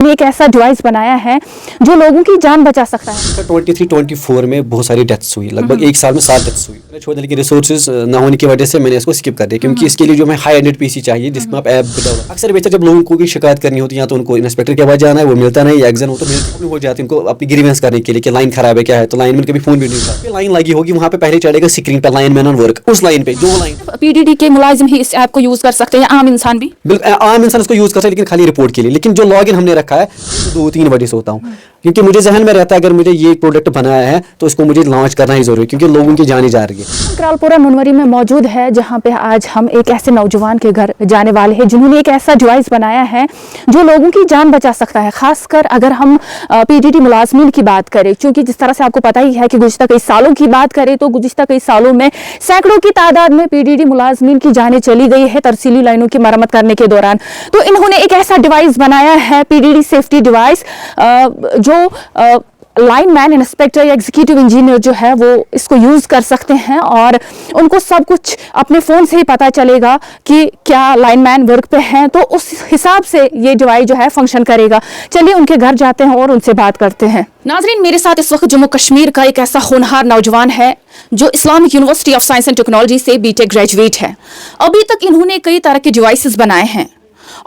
एक ऐसा डिवाइस बनाया है जो लोगों की जान बचा सकता है। 23-24 में बहुत सारी डेथ्स हुई, लगभग एक साल में 7 डेथ्स हुई। मैंने छोड़ दिया कि रिसोर्सेज ना होने की वजह से मैंने इसको स्किप कर दिया, क्योंकि इसके लिए जो हमें हाई एंडेड पीसी चाहिए जिसमें आप ऐप डेवलप। अक्सर बेहतर जब लोगों को भी शिकायत करनी होती है, या तो उनको इंस्पेक्टर के पास जाना है, वो मिलता नहीं, एग्जाम हो तो हो जाती है उनको अपनी ग्रीवेंस करने के लिए कि लाइन खराब है क्या है, तो लाइन में कभी फोन भी नहीं उठा। लाइन लगी होगी वहाँ पे पहले चढ़ेगा स्क्रीन पर लाइन मैन ऑन वर्क, उस लाइन पे जो लाइन पीडीडी के मुलाजिम ही इस ऐप को यूज कर सकते हैं, आम इंसान भी? बिल्कुल आम इंसान इसको यूज कर सकता है, लेकिन खाली रिपोर्ट के लिए। लेकिन जो लॉगिन हमने रखा है 2-3 बजे से होता हूँ, क्योंकि मुझे जहन में रहता है अगर मुझे ये प्रोडक्ट बनाया है तो इसको मुझे लॉन्च करना ही जरूरी है, क्योंकि लोगों की जान ही जा रही है। करालपुरा मुनवरी में मौजूद है, जहां पे आज हम एक ऐसे नौजवान के घर जाने वाले हैं जिन्होंने एक ऐसा डिवाइस बनाया है जो लोगों की जान बचा सकता है। खासकर अगर हम पीडीडी मुलाजमीन की बात करें, क्योंकि जिस तरह से आपको पता ही है कि गुज़िश्ता कई सालों की बात करें तो गुज़िश्ता कई सालों में सैकड़ों की तादाद में पीडीडी मुलाजमीन की जानें चली गई है तरसीली लाइनों की मरम्मत करने के दौरान। तो इन्होंने एक ऐसा डिवाइस बनाया है, पीडीडी सेफ्टी डिवाइस, जो लाइन मैन, इंस्पेक्टर या एग्जीक्यूटिव इंजीनियर जो है वो इसको यूज कर सकते हैं, और उनको सब कुछ अपने फोन से ही पता चलेगा कि क्या लाइन मैन वर्क पे हैं, तो उस हिसाब से ये डिवाइस जो है फंक्शन करेगा। चलिए उनके घर जाते हैं और उनसे बात करते हैं। नाजरीन, मेरे साथ इस वक्त जम्मू कश्मीर का एक ऐसा होनहार नौजवान है जो Islamic university of science and technology से बीटेक ग्रेजुएट है। अभी तक इन्होंने कई तरह के डिवाइसेस बनाए हैं,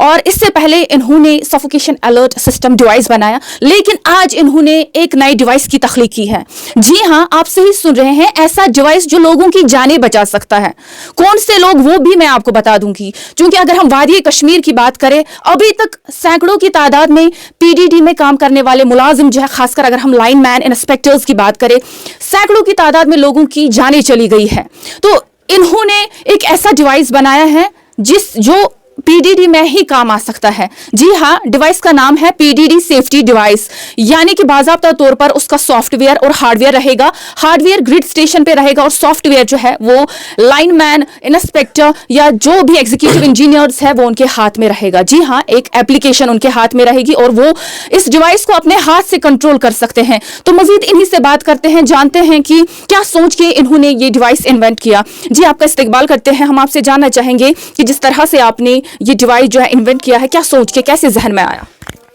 और इससे पहले इन्होंने सफोकेशन अलर्ट सिस्टम डिवाइस बनाया, लेकिन आज इन्होंने एक नई डिवाइस की तख्लीक की है। जी हाँ, आप सही सुन रहे हैं, ऐसा डिवाइस जो लोगों की जानें बचा सकता है। कौन से लोग, वो भी मैं आपको बता दूंगी, क्योंकि अगर हम वादी कश्मीर की बात करें, अभी तक सैकड़ों की तादाद में पीडीडी में काम करने वाले मुलाजिम जो है, खासकर अगर हम लाइन मैन, इंस्पेक्टर्स की बात करें, सैकड़ों की तादाद में लोगों की जानें चली गई है। तो इन्होंने एक ऐसा डिवाइस बनाया है जो पीडीडी में ही काम आ सकता है। जी हाँ, डिवाइस का नाम है पीडीडी सेफ्टी डिवाइस, यानी कि बाज़ाब्ता तौर पर उसका सॉफ्टवेयर और हार्डवेयर रहेगा। हार्डवेयर ग्रिड स्टेशन पे रहेगा और सॉफ्टवेयर जो है वो लाइन मैन, इंस्पेक्टर या जो भी एग्जीक्यूटिव इंजीनियर्स है वो उनके हाथ में रहेगा। जी हाँ, एक एप्लीकेशन उनके हाथ में रहेगी और वो इस डिवाइस को अपने हाथ से कंट्रोल कर सकते हैं। तो मजीद इन्हीं से बात करते हैं, जानते हैं कि क्या सोच के इन्होंने ये डिवाइस इन्वेंट किया। जी, आपका इस्तकबाल करते हैं। हम आपसे जानना चाहेंगे कि जिस तरह से आपने ये डिवाइस जो है इन्वेंट किया है, क्या सोच के, कैसे जहन में आया?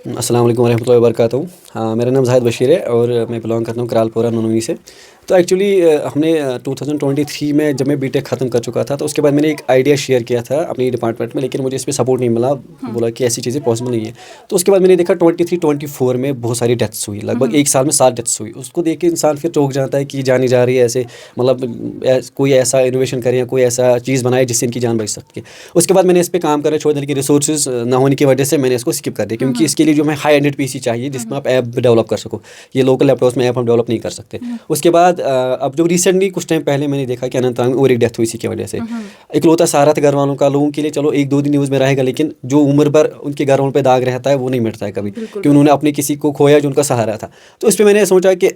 अस्सलाम वालेकुम वरहमतुल्लाहि वबरकातुहू। हाँ, मेरा नाम ज़ाहिद बशीर है और मैं बिलोंग करता हूँ करालपुरा मुनवरी से। तो एक्चुअली हमने 2023 में जब मैं बीटेक ख़त्म कर चुका था, तो उसके बाद मैंने एक आइडिया शेयर किया था अपनी डिपार्टमेंट में, लेकिन मुझे इस पर सपोर्ट नहीं मिला। बोला कि ऐसी चीज़ें पॉसिबल नहीं है। तो उसके बाद मैंने देखा 23-24 में बहुत सारी डेथ्स हुई, लगभग एक साल में 7 डेथ्स हुई। उसको देख के इंसान फिर चौंक जाता है कि जानी जा रही है ऐसे, मतलब कोई ऐसा इनोवेशन करें या कोई ऐसा चीज़ बनाए जिससे इनकी जान बच सके। उसके बाद मैंने इस पर काम करा, छोड़ दिया कि रिसोर्सेज ना होने की वजह से मैंने इसको स्किप कर दिया, क्योंकि इसके लिए जो हमें हाई एंडेड पीसी चाहिए जिसमें आप ऐप डेवलप कर सको। ये लोकल लैपटॉप्स में ऐप हम डेवलप नहीं कर सकते। उसके बाद अब जो रिसेंटली कुछ टाइम पहले मैंने देखा कि अनंतनाग में और एक डेथ हुई इसी की वजह से। इकलौता सहारा था घर वालों का, लोगों के लिए चलो 1-2 दिन न्यूज़ में रहेगा, लेकिन जो उम्र भर उनके घर वालों पे दाग रहता है वो नहीं मिटता है कभी, कि उन्होंने अपने किसी को खोया जो उनका सहारा था। तो इस पर मैंने सोचा कि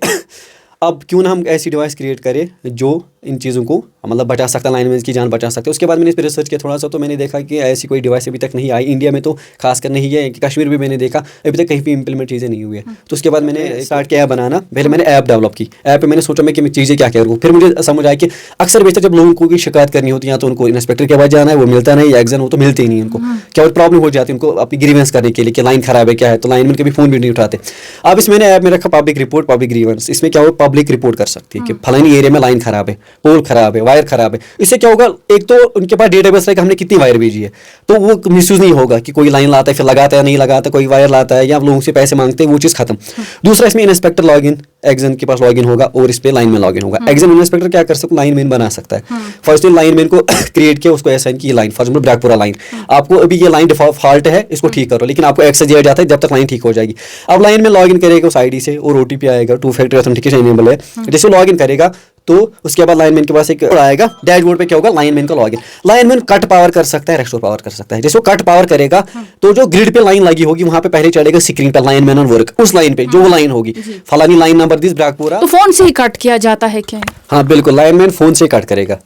अब क्यों ना हम ऐसी डिवाइस क्रिएट करें जो इन चीज़ों को मतलब बचा सकता है, लाइनमैन की जान बचा सकते हैं। उसके बाद मैंने इस पर रिसर्च किया थोड़ा सा, तो मैंने देखा कि ऐसी कोई डिवाइस अभी तक नहीं आई इंडिया में, तो खासकर नहीं है। कश्मीर भी मैंने देखा अभी तक कहीं भी इंप्लीमेंट चीज़ें नहीं हुई है। तो उसके बाद मैंने स्टार्ट किया बनाना। पहले मैंने ऐप डेवलप की, ऐप पे मैंने सोचा मैं कि मैं चीज़ें क्या करूँ। फिर मुझे समझ आया कि अक्सर बेहतर जब लोगों को भी शिकायत करनी होती है, तो उनको इंस्पेक्टर के पास जाना है, वो मिलता नहीं, एग्जाम हो तो मिलते ही नहीं उनको, क्या और प्रॉब्लम हो जाती है उनको अपनी ग्रीवेंस करने के लिए कि लाइन खराब है क्या है, तो लाइन में कभी फ़ोन भी नहीं उठाते। अब इस मैंने ऐप में रखा पब्लिक रिपोर्ट, पब्लिक ग्रीवेंस। इसमें क्या हो, पब्लिक रिपोर्ट कर सकती है कि फलानी एरिया में लाइन खराब है, पोल खराब है, वायर खराब है। इससे क्या होगा, एक तो उनके पास डेटाबेस है कि हमने कितनी वायर भेजी है, तो वो मिसयूज नहीं होगा कि कोई लाइन लाता है फिर लगाता है नहीं लगाता, कोई वायर लाता है या लोगों से पैसे मांगते हैं, वो चीज़ खत्म। दूसरा, इसमें इंस्पेक्टर लॉगिन, एग्जाम के पास लॉगिन होगा और इस पे लाइन में लॉगिन होगा। एग्जाम इंस्पेक्टर क्या कर सकता है, लाइन मैन बना सकता है। फर्स्ट लाइन मैन को क्रिएट किया, उसको असाइन की लाइन, फॉर एग्जाम्पल ब्रैकपुरा लाइन, आपको अभी ये लाइन फॉल्ट है, इसको ठीक करो, लेकिन आपको एक्सेस दिया जाता है जब तक लाइन ठीक हो जाएगी। अब लाइन में लॉगिन करेगा उस आईडी से और ओटीपी आएगा, 2 फैक्टर ऑथेंटिकेशन इनेबल है। जैसे लॉगिन करेगा तो उसके बाद लाइनमैन के पास एक आएगा, डैशबोर्ड पे क्या होगा, लाइनमैन का लॉगिन। लाइनमैन कट पावर कर सकता है, रेस्टोर पावर कर सकता है। जैसे वो कट पावर करेगा तो जो ग्रिड पे लाइन लगी होगी वहां पे पहले चढ़ेगा स्क्रीन पर लाइनमैन ऑन वर्क, उस लाइन पे जो लाइन होगी, फलानी लाइन नंबर दिस ब्रैकपुरा। तो फोन से ही कट किया जाता है क्या? हाँ बिल्कुल, लाइनमैन फोन से कट करेगा।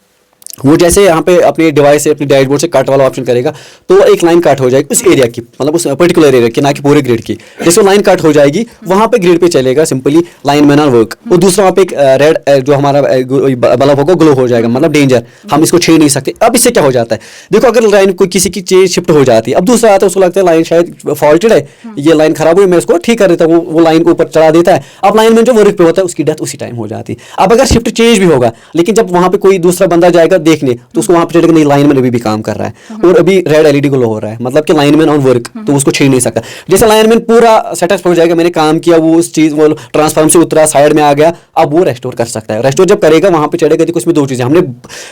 وہ جیسے یہاں پہ اپنے ڈیوائس سے اپنے ڈیش بورڈ سے کٹ والا آپشن کرے گا تو ایک لائن کٹ ہو جائے گی اس ایریا کی, مطلب اس پرٹیکولر ایریا کی, نہ کہ پورے گریڈ کی. جیسے وہ لائن کٹ ہو جائے گی وہاں پہ گریڈ پہ چلے گا simply lineman on work, اور دوسرا وہاں پہ ایک ریڈ جو ہمارا بلب ہوگا گلو ہو جائے گا, مطلب ڈینجر, ہم اس کو چھیڑ نہیں سکتے. اب اس سے کیا ہو جاتا ہے, دیکھو اگر لائن کوئی کسی کی چیز شفٹ ہو جاتی ہے, اب دوسرا آتا ہے اس کو لگتا ہے لائن شاید فالٹڈ ہے, یہ لائن خراب ہوئی, میں اس کو ٹھیک کر دیتا ہوں, وہ لائن کو اوپر چڑھا دیتا ہے. اب لائن مین جو ورک پہ ہوتا ہے اس کی ڈیتھ اسی ٹائم ہو جاتی ہے. اب اگر شفٹ چینج بھی ہوگا لیکن جب وہاں پہ کوئی دوسرا بندہ جائے گا دیکھنے تو اس کو وہاں پہ چلے گا نہیں لائن مین ابھی بھی کام کر رہا ہے اور ابھی ریڈ ایل ای ڈی گلو ہو رہا ہے, مطلب کہ لائن مین آن ورک, تو اس کو چھیڑ نہیں سکتا. جیسے لائن مین پورا سیٹ اپ ہو جائے گا, میں نے کام کیا, وہ اس چیز وہ ٹرانسفارم سے اترا, سائڈ میں آ گیا, اب وہ ریسٹور کر سکتا ہے. ریسٹور جب کرے گا وہاں پہ چڑھے گا, دیکھو اس میں دو چیزیں, ہم نے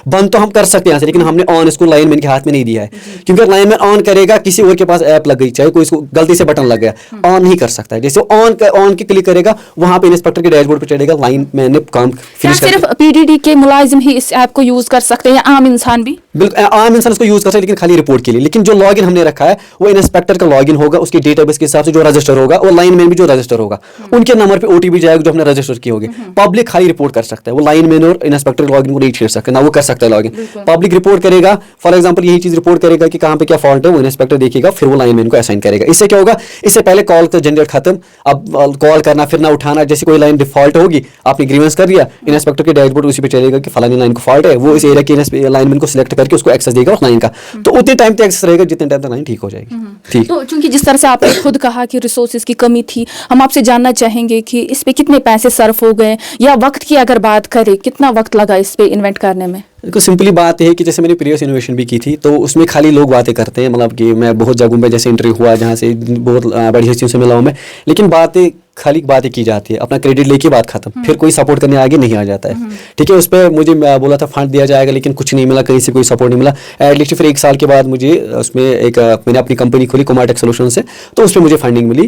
بند تو ہم کر سکتے ہیں یہاں سے, لیکن ہم نے آن اس کو لائن مین کے ہاتھ میں نہیں دیا ہے, کیونکہ لائن مین آن کرے گا کسی اور کے پاس ایپ لگ گئی, چاہے کوئی اس کو غلطی سے بٹن لگ گیا, آن نہیں کر سکتا ہے. جیسے آن کی کلک کرے گا وہاں پہ انسپیکٹر کے ڈیش بورڈ پہ چڑھے گا لائن مین نے کام فنش کر. صرف پی ڈی ڈی کے ملازم ہی اس ایپ کو یوز کر سکتے ہیں یا عام انسان بھی؟ بالکل عام انسان اس کو یوز کر سکتے ہیں لیکن خالی رپورٹ کے لیے. لیکن جو لاگ ان ہم نے رکھا ہے وہ انسپیکٹر کا لاگ ان ہوگا, اس کے ڈیٹا بیس کے حساب سے جو رجسٹر ہوگا, اور لائن مین بھی جو رجسٹر ہوگا ان کے نمبر پہ او ٹی پی جائے گا جو ہم نے رجسٹر کیے ہوگے. پبلک خالی رپورٹ کر سکتا ہے, وہ لائن مین اور انسپیکٹر لاگ ان کو نہیں چھیڑ سکتا, نہ وہ کر سکتا ہے لاگ ان. پبلک رپورٹ کرے گا, فار ایگزامپل یہی چیز رپورٹ کرے گا کہ کہاں پہ کیا فالٹ ہے, وہ انسپیکٹر دیکھے گا, پھر وہ لائن مین کو اسائن کرے گا. اس سے کیا ہوگا, اس سے پہلے کال کا جھنجھٹ ختم. اب کال کرنا پھر نہ اٹھانا, جیسے کوئی لائن ڈیفالٹ ہوگی آپ نے گریونس کر دیا, انسپیکٹر کے ڈیش بورڈ اسی پہ چلے گا کہ فلانی لائن کو فالٹ ہے, وہ اس ایریا کے لائن مین کو سلیکٹ کر کے اس کو ایکسس دے گا اس لائن کا, تو اتنے ٹائم تک ایکسس رہے گا جتنے ٹائم تک لائن ٹھیک ہو جائے گی. ٹھیک. تو چونکہ جس طرح سے آپ نے خود کہا کہ ریسورسز کی کمی تھی, ہم آپ سے جاننا چاہیں گے کہ اس پہ کتنے پیسے صرف ہو گئے, یا وقت کی اگر بات کریں کتنا وقت لگا اس پہ انوینٹ کرنے میں؟ دیکھو سمپلی بات ہے کہ جیسے میں نے پریویس انوویشن بھی کی تھی تو اس میں خالی لوگ باتیں کرتے ہیں, مطلب کہ میں بہت جگہوں پہ جیسے انٹرویو ہوا جہاں سے بہت بڑی ہستیوں سے ملا ہوں میں, لیکن باتیں خالی باتیں کی جاتی ہے, اپنا کریڈٹ لے کے بات ختم, پھر کوئی سپورٹ کرنے آگے نہیں آ جاتا ہے. ٹھیک ہے, اس پہ مجھے بولا تھا فنڈ دیا جائے گا لیکن کچھ نہیں ملا, کہیں سے کوئی سپورٹ نہیں ملا. ایٹ لیسٹ پھر 1 سال کے بعد مجھے اس میں میں نے اپنی کمپنی کھولی کوماٹیک سولوشن سے, تو اس پہ مجھے فنڈنگ ملی.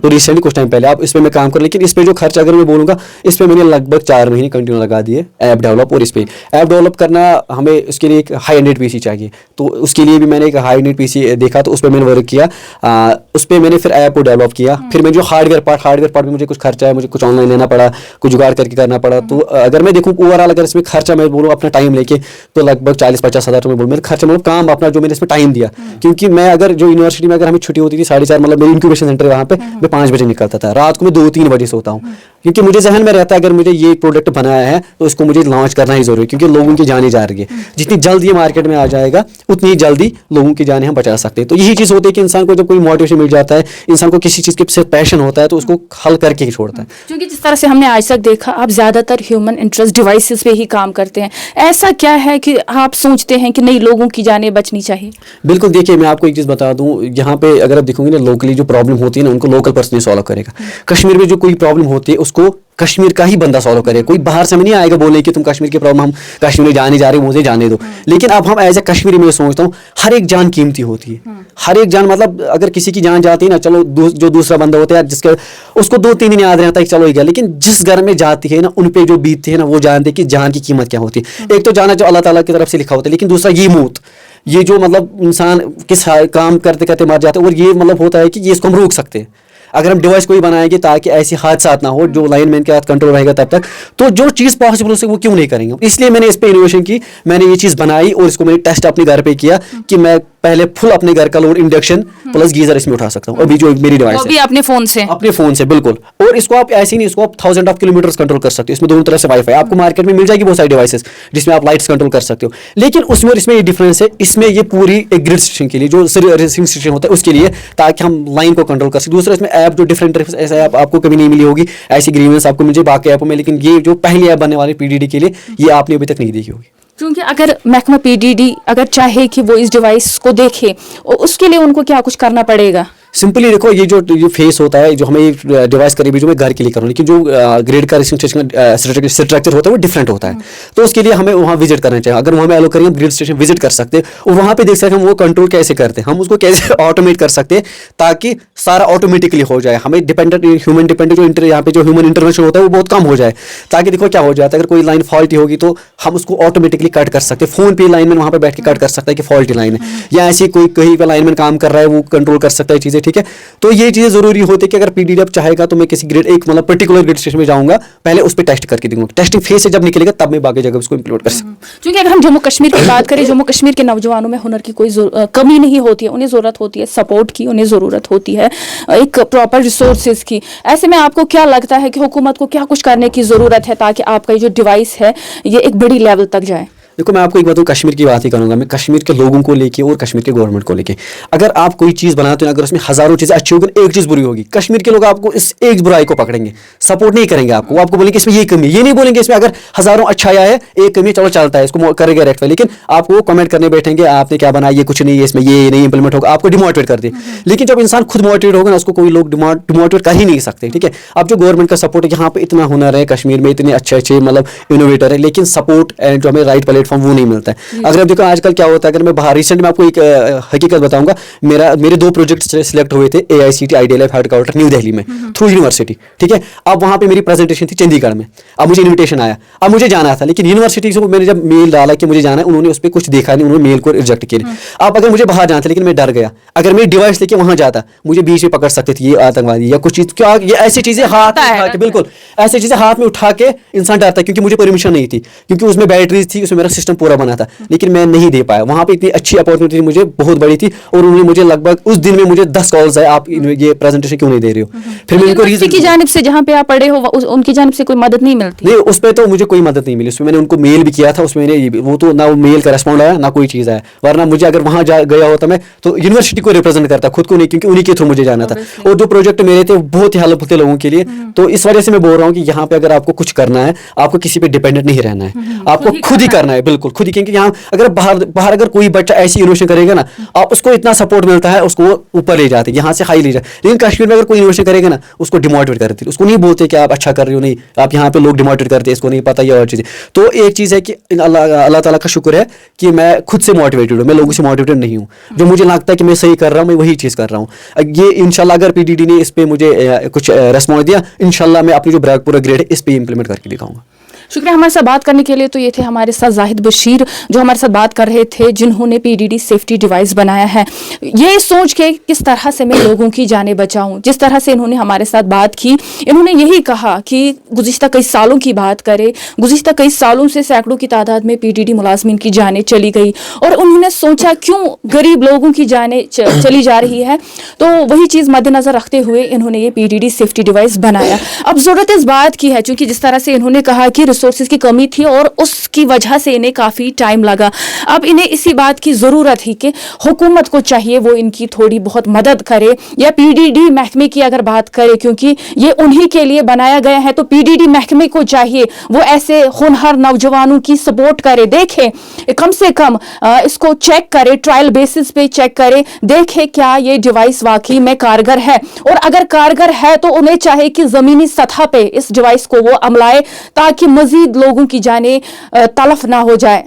تو ریسنٹلی کچھ ٹائم پہلے اب اس پہ میں کام کروں, لیکن اس پہ جو خرچ اگر میں بولوں گا اس پہ میں نے لگ بھگ 4 مہینے کنٹینیو لگا دیے ایپ ڈیولپ. اور اس پہ ایپ ڈیولپ کرنا ہمیں اس کے لیے ایک ہائی اینڈ پی سی چاہیے, تو اس کے لیے بھی میں نے ایک ہائی اینڈ پی سی دیکھا, تو اس پہ میں نے ورک کیا. اس پہ میں نے پھر ایپ کو ڈیولپ کیا. پھر میں جو ہارڈ ویئر پارٹ میں مجھے کچھ خرچہ ہے, مجھے کچھ آن لائن لینا پڑا, کچھ جگاڑ کر کے کرنا پڑا. تو اگر میں دیکھوں اوور آل اگر اس میں خرچہ میں بولوں اپنا ٹائم لے کے تو لگ بھگ 40-50 ہزار روپئے بولوں میرا خرچہ, مطلب کام اپنا جو میں نے اس میں ٹائم دیا. کیونکہ میں اگر جو یونیورسٹی میں اگر ہمیں چھٹی ہوتی تھی 4:30, مطلب میری انکیوبیشن سینٹر وہاں پہ میں 5 بجے نکلتا تھا, رات کو میں 2-3 بجے سوتا ہوں, کیونکہ مجھے ذہن میں رہتا ہے اگر مجھے یہ پروڈکٹ بنایا ہے تو اس کو مجھے لانچ کرنا ہی ضروری ہے, کیونکہ لوگوں کی جانیں جا رہی ہے. جتنی جلد یہ مارکیٹ میں آ جائے گا اتنی جلدی لوگوں کی جانیں ہم بچا سکتے ہیں. تو یہی چیز ہوتی ہے کہ انسان کو جب کوئی موٹیویشن مل جاتا ہے, انسان کو کسی چیز کے پیشن ہوتا ہے تو اس کو حل کر کے ہی چھوڑتا ہے. کیونکہ جس طرح سے ہم نے آج تک دیکھا آپ زیادہ تر ہیومن انٹرسٹ ڈیوائسز پہ ہی کام کرتے ہیں, ایسا کیا ہے کہ آپ سوچتے ہیں کہ نہیں لوگوں کی جانیں بچنی چاہیے؟ بالکل, دیکھیے میں آپ کو ایک چیز بتا دوں, یہاں پہ اگر آپ دیکھو گے نا لوکلی جو پرابلم ہوتی ہے نا ان کو لوکل پرسن ہی سالو کرے گا. کشمیر میں جو کوئی پرابلم ہوتی ہے اس کو کشمیر کا ہی بندہ سالو کرے, کوئی باہر سے نہیں آئے گا بولنے کہ تم کشمیر کی پرابلم ہم کشمیر میں جانے جا رہے ہیں مجھے جانے دو. لیکن اب ہم ایز اے کشمیری میں سوچتا ہوں ہر ایک جان قیمتی ہوتی ہے, ہر ایک جان, مطلب اگر کسی کی جان جاتی ہے نا, چلو جو دوسرا بندہ ہوتا ہے جس کا اس کو 2-3 دن یاد رہتا ہے چلو ہی گیا, لیکن جس گھر میں جاتی ہے نا ان پہ جو بیتتی ہے نا وہ جانتے کہ جان کی قیمت کیا ہوتی ہے. ایک تو جانا جو اللہ تعالیٰ کی طرف سے لکھا ہوتا ہے, لیکن دوسرا یہ موت, یہ جو مطلب انسان کس کام کرتے کرتے مر جاتا ہے, اور یہ مطلب ہوتا ہے کہ یہ اس کو ہم روک سکتے ہیں اگر ہم ڈیوائس کوئی بنائیں گے تاکہ ایسی حادثات نہ ہو, جو لائن مین کے ہاتھ کنٹرول رہے گا تب تک, تو جو چیز پاسبل ہو سکے وہ کیوں نہیں کریں گے. اس لیے میں نے اس پہ انوویشن کی, میں نے یہ چیز بنائی اور اس کو میں نے ٹیسٹ اپنے گھر پہ کیا کہ میں پہلے فل اپنے گھر کا لوڈ انڈکشن پلس گیزر اس میں اٹھا سکتا ہوں. ابھی جو میری ڈیوائس ہے اپنے فون سے بالکل, اور اس کو آپ ایسے نہیں, اس کو آپ 1000 آف کلومیٹرز کنٹرول کر سکتے ہو. اس میں دونوں طرح سے وائی فائی آپ کو مارکیٹ میں مل جائے گی بہت ساری ڈیوائسز جس میں آپ لائٹس کنٹرول کر سکتے ہو. لیکن اس میں اور اس میں یہ ڈفرینس ہے, اس میں یہ پوری ایک گرڈ سسٹم کے لیے جو ریسنگ سسٹم ہوتا ہے اس کے لیے, تاکہ ہم لائن کو کنٹرول کر سکیں. دوسرا اس میں ایپ جو ڈفرینٹ ایسا ایپ آپ کو کبھی نہیں ملی ہوگی, ایسی گریونس آپ کو مل جائے باقی ایپوں میں, لیکن یہ جو پہلی ایپ بننے والی پی ڈی ڈی کے لیے یہ آپ نے ابھی تک نہیں دیکھی ہوگی. کیونکہ اگر محکمہ پی ڈی ڈی اگر چاہے کہ وہ اس ڈیوائس کو دیکھے, اس کے لیے ان کو کیا کچھ کرنا پڑے گا؟ سمپلی دیکھو یہ جو فیس ہوتا ہے جو ہمیں ڈیوائس قریبی جو میں گھر کے لیے کروں, لیکن جو گریڈ کا اسٹرکچر ہوتا ہے وہ ڈفرینٹ ہوتا ہے. تو اس کے لیے ہمیں وہاں وزٹ کرنا چاہیے. اگر وہاں ہمیں ایلو کریں ہم گریڈ اسٹیشن وزٹ کر سکتے ہیں اور وہاں پہ دیکھ سکتے ہیں ہم وہ کنٹرول کیسے کرتے ہیں, ہم اس کو کیسے آٹومیٹ کر سکتے ہیں تاکہ سارا آٹومیٹکلی ہو جائے. ہمیں ہیومن ڈپینڈنٹ جو یہاں پہ جو ہیومن انٹرونشن ہوتا ہے وہ بہت کم ہو جائے, تاکہ دیکھو کیا ہو جاتا ہے اگر کوئی لائن فالٹی ہوگی تو ہم اس کو آٹومیٹکلی کٹ کر سکتے ہیں. فون پہ لائن مین وہاں پہ بیٹھ کے کٹ کر سکتا ہے کہ فالٹی لائن ہے, یا ایسی کوئی کہیں پہ لائن مین کام کر رہا ہے وہ کنٹرول کر سکتا ہے چیزیں ठीक है. तो ये चीज़ें ज़रूरी होती है कि अगर PDD अब चाहेगा तो मैं किसी ग्रेड एक मतलब पर्टिकुलर ग्रेड स्टेशन में जाऊँगा, पहले उस पर टेस्ट करके दूँगा. टेस्टिंग फेज से जब निकलेगा तब मैं बाकी जगह उसको इम्प्लीमेंट कर सकता हूँ. क्योंकि अगर हम जम्मू कश्मीर की बात करें, जम्मू कश्मीर के नौजवानों में हुनर की कोई कमी नहीं होती है. उन्हें ज़रूरत होती है सपोर्ट की, उन्हें ज़रूरत होती है एक प्रॉपर रिसोर्सेज की. ऐसे में आपको क्या लगता है कि हुकूमत को क्या कुछ करने की ज़रूरत है ताकि आपका ये जो डिवाइस है ये एक बड़ी लेवल तक जाए? देखो, मैं आपको एक बात कश्मीर की बात ही करूँगा. मैं कश्मीर के लोगों को लेके और कश्मीर के गवर्नमेंट को लेके, अगर आप कोई चीज़ बनाते हो, अगर उसमें हज़ारों चीज़ें अच्छी होगी, एक चीज़ बुरी होगी, कश्मीर के लोग आपको इस एक बुराई को पकड़ेंगे, सपोर्ट नहीं करेंगे आपको. वो आपको बोलेंगे इसमें ये कमी है. ये नहीं बोलेंगे इसमें अगर हज़ारों अच्छा आया है, एक कमी चलो चलता है, इसको करेंगे रेक्टिफाई. लेकिन आपको कमेंट करने बैठेंगे, आपने क्या बनाया, ये कुछ नहीं है, इसमें ये नहीं इंप्लीमेंट होगा, आपको डिमोटिवेट कर दे. लेकिन जब इंसान खुद मोटिवेट होगा ना, उसको कोई लोग डिमोटिवेट कर ही नहीं सकते. ठीक है. अब जो गवर्नमेंट का सपोर्ट है, यहाँ पे इतना हुनर है कश्मीर में, इतने अच्छे अच्छे मतलब इनोवेटर है, लेकिन सपोर्ट एंड जो हमें राइट प्लेटफॉर्म वो नहीं मिलता है. अगर आप देखो आजकल क्या होता है, अगर मैं बाहर रिसेंट में आपको एक हकीकत बताऊंगा, मेरे 2 प्रोजेक्ट सिलेक्ट हुए थे AICT IDLF headquarter new Delhi में थ्रू यूनिवर्सिटी. ठीक है. अब वहाँ पे मेरी प्रेजेंटेशन थी चंडीगढ़ में. अब मुझे इन्विटेशन आया, अब मुझे जाना था, लेकिन यूनिवर्सिटी से मैंने जब मेल डाला कि मुझे जाना है, उन्होंने उस पर कुछ देखा नहीं, उन्होंने मेल को रिजेक्ट किया. अब अगर मुझे बाहर जाना था, लेकिन मैं डर गया, अगर मेरी डिवाइस लेके वहाँ जाता, मुझे बीच में पकड़ सकते थे ये आतंकवादी या कुछ चीज़. क्या ये ऐसी चीज़ें हाथ में उठा के, बिल्कुल ऐसी चीज़ें हाथ में उठा के इंसान डरता है, क्योंकि मुझे परमिशन नहीं थी, क्योंकि उसमें बैटरीज थी, उसमें मेरा सिस्टम पूरा बना था, लेकिन मैं नहीं दे पाया. वहाँ पे इतनी अच्छी अपॉर्चुनिटी मुझे बहुत बड़ी थी, और उन्होंने मुझे लगभग उस दिन में मुझे 10 कॉल्स आए, आप ये प्रेजेंटेशन क्यों नहीं दे रहे हो. फिर मैं उनको रीजन की जानिब से जहाँ पे आप पढ़े हो उनकी जानिब से कोई मदद नहीं मिलती? नहीं, उस पर तो मुझे कोई मदद नहीं मिली. उसमें मैंने उनको मेल भी किया था, उसमें मैंने वो तो ना वो मेल का रेस्पॉन्ड आया ना कोई चीज़ आया. वरना मुझे अगर वहाँ गया होता मैं तो यूनिवर्सिटी को रिप्रेजेंट करता, खुद को नहीं, क्योंकि उन्हीं के थ्रू मुझे जाना था. और जो प्रोजेक्ट मेरे थे बहुत ही हेल्पफुल थे लोगों के लिए. तो इस वजह से मैं बोल रहा हूँ कि यहाँ पे अगर आपको कुछ करना है, आपको किसी पे डिपेंडेंट नहीं रहना है, आपको खुद ही करना है. बिल्कुल खुद ही. क्योंकि यहाँ अगर बाहर अगर कोई बच्चा ऐसी इनोवेशन करेगा ना, आप उसको इतना सपोर्ट मिलता है, उसको ऊपर ले जाते हैं, यहाँ से हाई ले जाते. लेकिन कश्मीर में अगर कोई इनोवेशन करेगा ना, उसको डिमोटिवेट करते, उसको नहीं बोलते कि आप अच्छा कर रहे हो, नहीं, आप यहाँ पे लोग डिमोटिवेट करते हैं, इसको नहीं पता, ये और चीज़ें. तो एक चीज़ है कि अल्लाह ताला का शुक्र है कि मैं खुद से मोटिवेटेड हूँ, मैं लोगों से मोटिवेटेड नहीं हूँ. जो मुझे लगता है कि मैं सही कर रहा हूँ, मैं वही चीज़ कर रहा हूँ. ये इंशाल्लाह अगर PDD ने इस पर मुझे कुछ रेस्पॉन्स दिया, इंशाल्लाह मैं अपनी जो पूरा ग्रेड है इस पर इंप्लीमेंट करके दिखाऊंगा. शुक्रिया हमारे साथ बात करने के लिए. तो ये थे हमारे साथ जाहिद बशीर जो हमारे साथ बात कर रहे थे, जिन्होंने PDD सेफ्टी डिवाइस बनाया है, ये सोच के किस तरह से मैं लोगों की जानें बचाऊं. जिस तरह से इन्होंने हमारे साथ बात की, इन्होंने यही कहा कि गुज़िश्ता कई सालों की बात करें, गुज़िश्ता कई सालों से सैकड़ों की तादाद में PDD मुलाजमीन की जानें चली गई, और उन्होंने सोचा क्यों गरीब लोगों की जानें चली जा रही है. तो वही चीज़ मद्देनज़र रखते हुए इन्होंने ये PDD सेफ्टी डिवाइस बनाया. अब ज़रूरत इस बात की है, चूँकि जिस तरह से इन्होंने कहा कि रिसोर्सेज की कमी थी और उसकी वजह से इन्हें काफ़ी टाइम लगा. अब इन्हें इसी बात की ज़रूरत थी कि हुकूमत को चाहिए वो इनकी थोड़ी बहुत मदद करे, या PDD महकमे की अगर बात करें, क्योंकि ये उन्हीं के लिए बनाया गया है, तो PDD महकमे को चाहिए वो ऐसे होनहार नौजवानों की सपोर्ट करे, देखे कम से कम इसको चेक करे, ट्रायल बेसिस पे चेक करे, देखे क्या ये डिवाइस वाकई में कारगर है, और अगर कारगर है तो उन्हें चाहे कि ज़मीनी सतह पे इस डिवाइस को वो अमलाए, ताकि मजीद लोगों की जानें तलफ ना हो जाए.